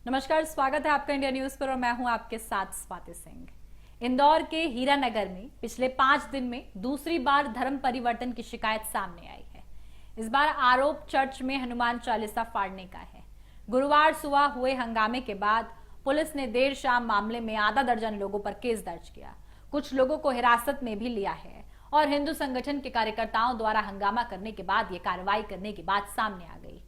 नमस्कार, स्वागत है आपका इंडिया न्यूज पर और मैं हूं आपके साथ स्वाति सिंह। इंदौर के हीरानगर में पिछले 5 दिन में दूसरी बार धर्म परिवर्तन की शिकायत सामने आई है। इस बार आरोप चर्च में हनुमान चालीसा फाड़ने का है। गुरुवार सुबह हुए हंगामे के बाद पुलिस ने देर शाम मामले में आधा दर्जन लोगों पर केस दर्ज किया। कुछ लोगों को हिरासत में भी लिया है और हिंदू संगठन के कार्यकर्ताओं द्वारा हंगामा करने के बाद ये कार्रवाई करने की बात सामने आ गई।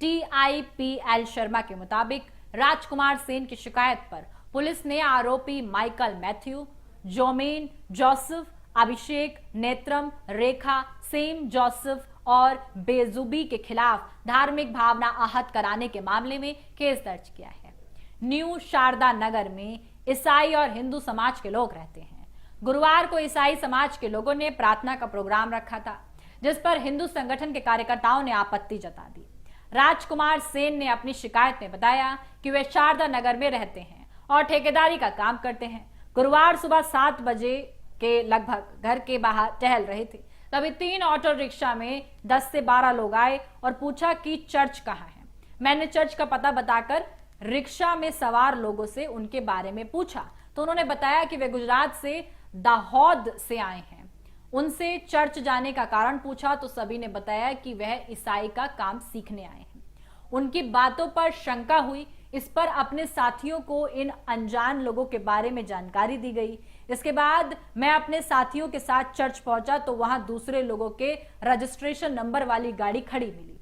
TIPL शर्मा के मुताबिक राजकुमार सेन की शिकायत पर पुलिस ने आरोपी माइकल मैथ्यू, जोमेन जोसेफ, अभिषेक, नेत्रम, रेखा, सेम जोसेफ और बेजुबी के खिलाफ धार्मिक भावना आहत कराने के मामले में केस दर्ज किया है। न्यू शारदा नगर में ईसाई और हिंदू समाज के लोग रहते हैं। गुरुवार को ईसाई समाज के लोगों ने प्रार्थना का प्रोग्राम रखा था, जिस पर हिंदू संगठन के कार्यकर्ताओं ने आपत्ति जता दी। राजकुमार सेन ने अपनी शिकायत में बताया कि वे शारदा नगर में रहते हैं और ठेकेदारी का काम करते हैं। गुरुवार सुबह 7 बजे के लगभग घर के बाहर टहल रहे थे, तभी 3 ऑटो रिक्शा में 10 से 12 लोग आए और पूछा कि चर्च कहाँ है। मैंने चर्च का पता बताकर रिक्शा में सवार लोगों से उनके बारे में पूछा तो उन्होंने बताया कि वे गुजरात से दाहोद से आए हैं। उनसे चर्च जाने का कारण पूछा तो सभी ने बताया कि वह ईसाई का काम सीखने आए हैं। उनकी बातों पर शंका हुई। इस पर अपने साथियों को इन अनजान लोगों के बारे में जानकारी दी गई। इसके बाद मैं अपने साथियों के साथ चर्च पहुंचा तो वहां दूसरे लोगों के रजिस्ट्रेशन नंबर वाली गाड़ी खड़ी मिली।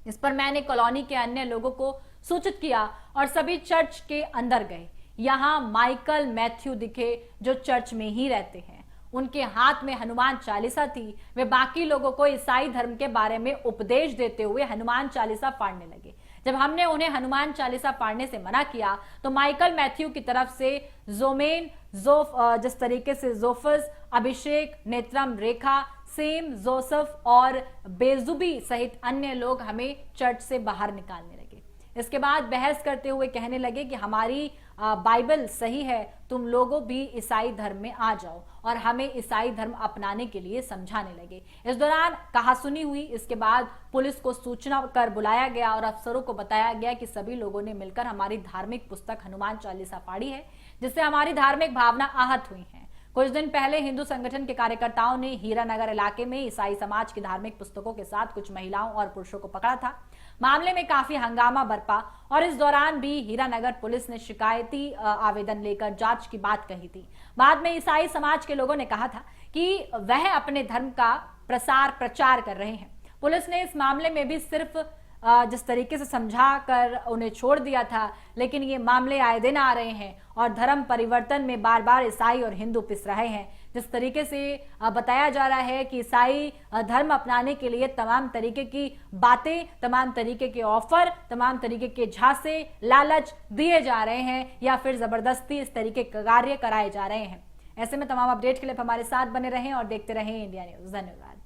इस पर मैंने कॉलोनी के अन्य लोगों को सूचित किया और सभी चर्च के अंदर गए। यहाँ माइकल मैथ्यू दिखे जो चर्च में ही रहते हैं। उनके हाथ में हनुमान चालीसा थी। वे बाकी लोगों को ईसाई धर्म के बारे में उपदेश देते हुए हनुमान चालीसा फाड़ने लगे। जब हमने उन्हें हनुमान चालीसा फाड़ने से मना किया तो माइकल मैथ्यू की तरफ से जोमेन जिस तरीके से जोफस, अभिषेक, नेत्रम, रेखा, सेम, जोसेफ और बेजुबी सहित अन्य लोग हमें चर्च से बाहर निकालने लगे। इसके बाद बहस करते हुए कहने लगे कि हमारी बाइबल सही है, तुम लोगों भी ईसाई धर्म में आ जाओ और हमें ईसाई धर्म अपनाने के लिए समझाने लगे। इस दौरान कहासुनी हुई। इसके बाद पुलिस को सूचना कर बुलाया गया और अफसरों को बताया गया कि सभी लोगों ने मिलकर हमारी धार्मिक पुस्तक हनुमान चालीसा फाड़ी है, जिससे हमारी धार्मिक भावना आहत हुई है। कुछ दिन पहले हिंदू संगठन के कार्यकर्ताओं ने हीरानगर इलाके में ईसाई समाज की धार्मिक पुस्तकों के साथ कुछ महिलाओं और पुरुषों को पकड़ा था। मामले में काफी हंगामा बरपा और इस दौरान भी हीरानगर पुलिस ने शिकायती आवेदन लेकर जांच की बात कही थी। बाद में ईसाई समाज के लोगों ने कहा था कि वह अपने धर्म का प्रचार कर रहे हैं। पुलिस ने इस मामले में भी सिर्फ जिस तरीके से समझा कर उन्हें छोड़ दिया था, लेकिन ये मामले आए दिन आ रहे हैं और धर्म परिवर्तन में बार बार ईसाई और हिंदू पिस रहे हैं। जिस तरीके से बताया जा रहा है कि ईसाई धर्म अपनाने के लिए तमाम तरीके की बातें, तमाम तरीके के ऑफर, तमाम तरीके के झांसे, लालच दिए जा रहे हैं या फिर जबरदस्ती इस तरीके के कार्य कराए जा रहे हैं। ऐसे में तमाम अपडेट के लिए हमारे साथ बने रहें और देखते रहें इंडिया न्यूज। धन्यवाद।